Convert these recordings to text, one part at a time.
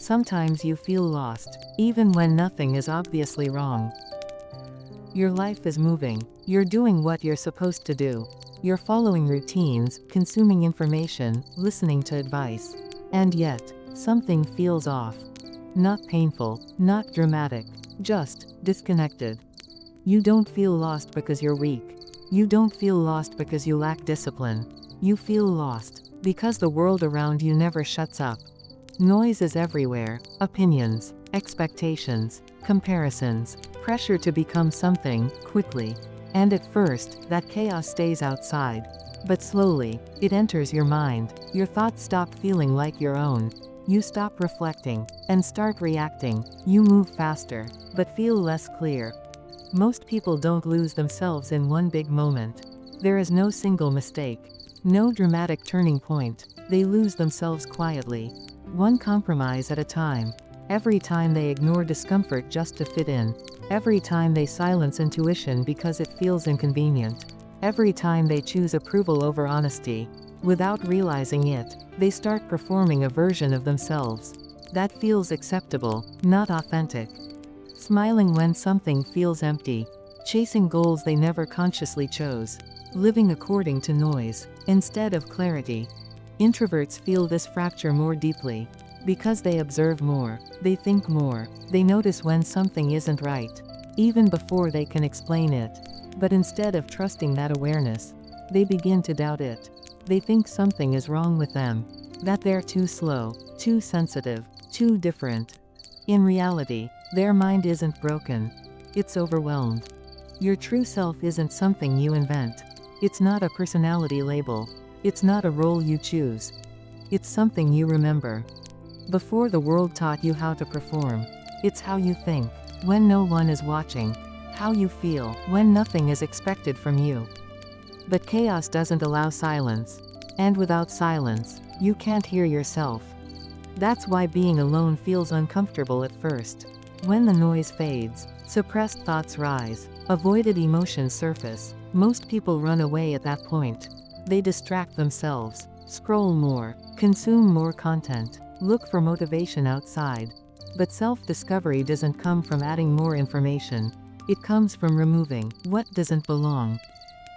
Sometimes you feel lost, even when nothing is obviously wrong. Your life is moving. You're doing what you're supposed to do. You're following routines, consuming information, listening to advice. And yet, something feels off. Not painful, not dramatic, just disconnected. You don't feel lost because you're weak. You don't feel lost because you lack discipline. You feel lost because the world around you never shuts up. Noise is everywhere: opinions, expectations, comparisons, pressure to become something quickly. And at first, that chaos stays outside. But slowly, it enters your mind. Your thoughts stop feeling like your own. You stop reflecting and start reacting. You move faster, but feel less clear. Most people don't lose themselves in one big moment. There is no single mistake, no dramatic turning point. They lose themselves quietly, one compromise at a time. Every time they ignore discomfort just to fit in. Every time they silence intuition because it feels inconvenient. Every time they choose approval over honesty. Without realizing it, they start performing a version of themselves that feels acceptable, not authentic. Smiling when something feels empty. Chasing goals they never consciously chose. Living according to noise, instead of clarity. Introverts feel this fracture more deeply. Because they observe more, they think more, they notice when something isn't right, even before they can explain it. But instead of trusting that awareness, they begin to doubt it. They think something is wrong with them, that they're too slow, too sensitive, too different. In reality, their mind isn't broken. It's overwhelmed. Your true self isn't something you invent. It's not a personality label. It's not a role you choose. It's something you remember. Before the world taught you how to perform. It's how you think when no one is watching. How you feel when nothing is expected from you. But chaos doesn't allow silence. And without silence, you can't hear yourself. That's why being alone feels uncomfortable at first. When the noise fades, suppressed thoughts rise, avoided emotions surface. Most people run away at that point. They distract themselves, scroll more, consume more content, look for motivation outside. But self-discovery doesn't come from adding more information. It comes from removing what doesn't belong.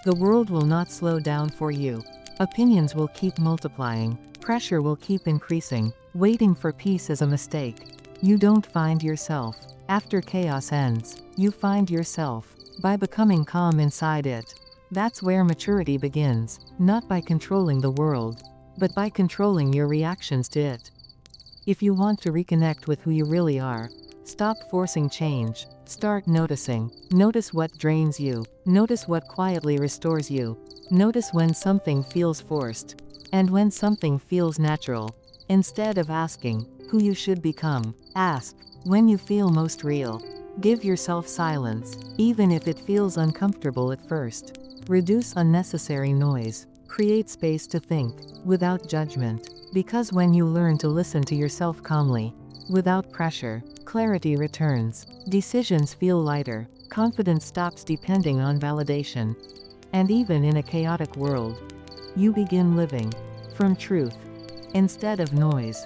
The world will not slow down for you. Opinions will keep multiplying. Pressure will keep increasing. Waiting for peace is a mistake. You don't find yourself after chaos ends. You find yourself by becoming calm inside it. That's where maturity begins, not by controlling the world, but by controlling your reactions to it. If you want to reconnect with who you really are, stop forcing change. Start noticing. Notice what drains you. Notice what quietly restores you. Notice when something feels forced, and when something feels natural. Instead of asking who you should become, ask when you feel most real. Give yourself silence, even if it feels uncomfortable at first. Reduce unnecessary noise. Create space to think, without judgment. Because when you learn to listen to yourself calmly, without pressure, clarity returns. Decisions feel lighter. Confidence stops depending on validation. And even in a chaotic world, you begin living from truth instead of noise.